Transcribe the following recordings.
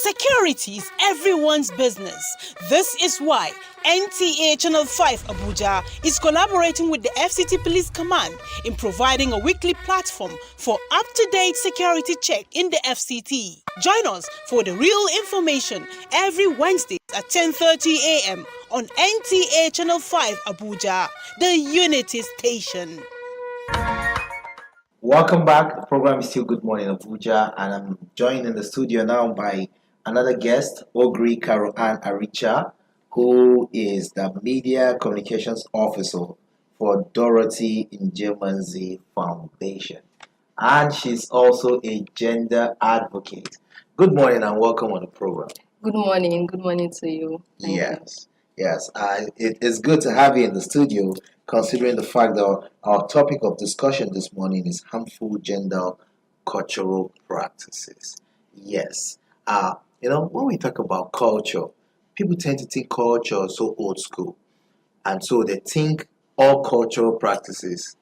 Security is everyone's business. This is why NTA Channel 5 Abuja is collaborating with the FCT Police Command in providing a weekly platform for up-to-date security check in the FCT. Join us for the real information every Wednesday at 10:30 a.m. on NTA Channel 5 Abuja, the Unity Station. Welcome back. The program is still Good Morning Abuja, and I'm joined in the studio now by another guest, Ogri Karo Ann Aricha, who is the Media Communications Officer for Dorothy Njemanzi Foundation. And she's also a gender advocate. Good morning and welcome on the program. Good morning. Good morning to you. Thank you. Yes. It is good to have you in the studio, considering the fact that our topic of discussion this morning is harmful gender cultural practices. Yes. When we talk about culture, people tend to think culture is so old school. And so they think all cultural practices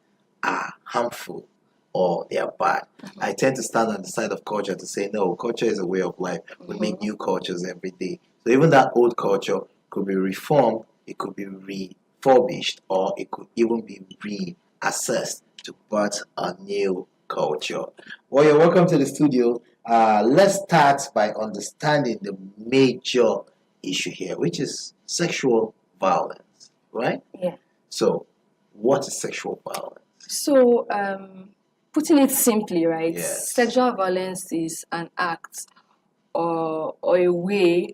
are harmful or they are bad. I tend to stand on the side of culture to say, no, culture is a way of life. We make new cultures every day. So even that old culture could be reformed, it could be refurbished, or it could even be reassessed to birth a new culture. Well, you're welcome to the studio. Let's start by understanding the major issue here, which is sexual violence, right? Yeah. So, what is sexual violence? So, putting it simply, right? Yes. Sexual violence is an act or a way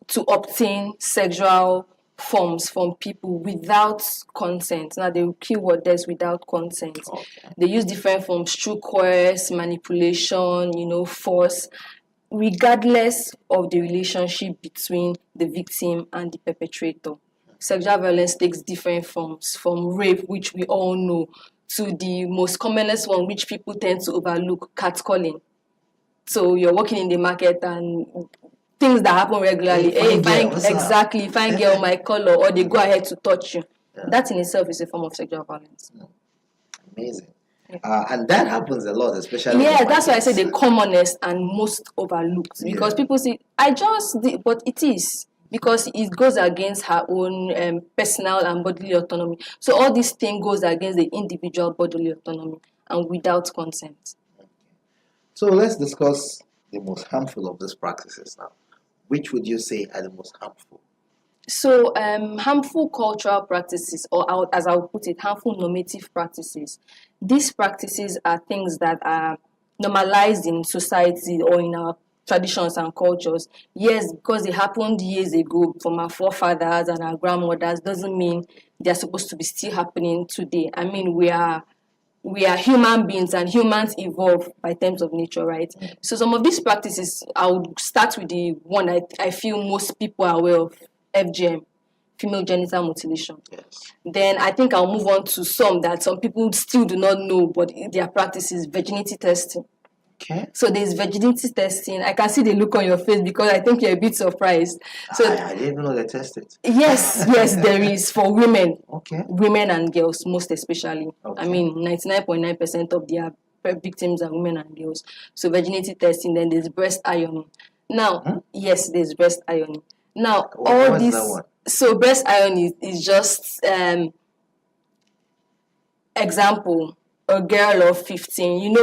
to obtain sexual forms from people without consent. Now, the keyword there is without consent. Okay. They use different forms through coerce, manipulation, force, regardless of the relationship between the victim and the perpetrator. Sexual violence takes different forms, from rape, which we all know, to the most commonest one, which people tend to overlook, catcalling. So you're working in the market and things that happen regularly. Fine girl, my color, or they go ahead to touch you. Yeah. That in itself is a form of sexual violence. Amazing. Yeah. And that happens a lot, especially. Yeah, that's why I say the commonest and most overlooked. Because people say, I just did, but it is. Because it goes against her own personal and bodily autonomy. So all this thing goes against the individual bodily autonomy and without consent. So let's discuss the most harmful of these practices now. Which would you say are the most harmful? So harmful cultural practices, or as I would put it, harmful normative practices. These practices are things that are normalized in society or in our traditions and cultures. Yes, because they happened years ago from our forefathers and our grandmothers doesn't mean they're supposed to be still happening today. I mean, we are human beings and humans evolve by terms of nature, right? So some of these practices, I would start with the one I feel most people are aware of, FGM, female genital mutilation. Yes. Then I think I'll move on to some that some people still do not know, but their practice is virginity testing. Okay. So there's virginity testing. I can see the look on your face because I think you're a bit surprised. So I didn't even know they tested. Yes, there is for women. Okay. Women and girls, most especially. Okay. I mean, 99.9% of their victims are women and girls. So virginity testing, then there's breast ironing. Now, yes, there's breast ironing. Now, What's that one? So breast ironing is just example. A girl of 15,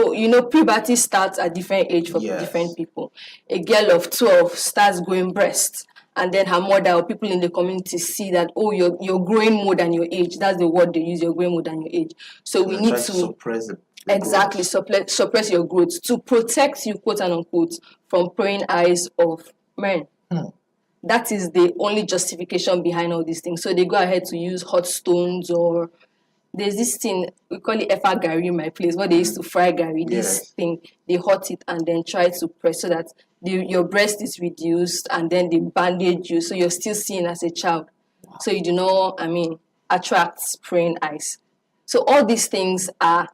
puberty starts at different age for different people. A girl of 12 starts growing breasts, and then her mother or people in the community see that, oh, you're growing more than your age. That's the word they use, you're growing more than your age. So we need to suppress the exactly suppress your growth to protect you, quote and unquote, from prying eyes of men. That is the only justification behind all these things. So they go ahead to use hot stones, or there's this thing, we call it Efa Gari in my place, where they used to fry Gari, this thing, they hot it and then try to press so that your breast is reduced, and then they bandage you, so you're still seen as a child. Wow. So you do not, attract praying eyes. So all these things are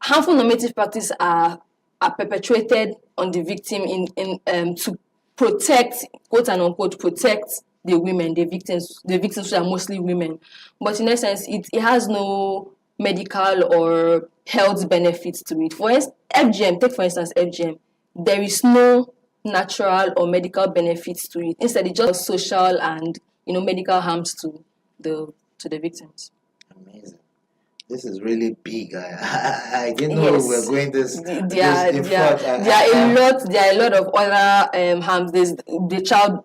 harmful normative practice are perpetrated on the victim in to protect, quote and unquote, protect the women, the victims who are mostly women. But in essence, it has no medical or health benefits to it. For instance, FGM, take for instance FGM, there is no natural or medical benefits to it. Instead, it just social and medical harms to the victims. Amazing. This is really big. I didn't know we were going this. There are a lot of other harms. There's the child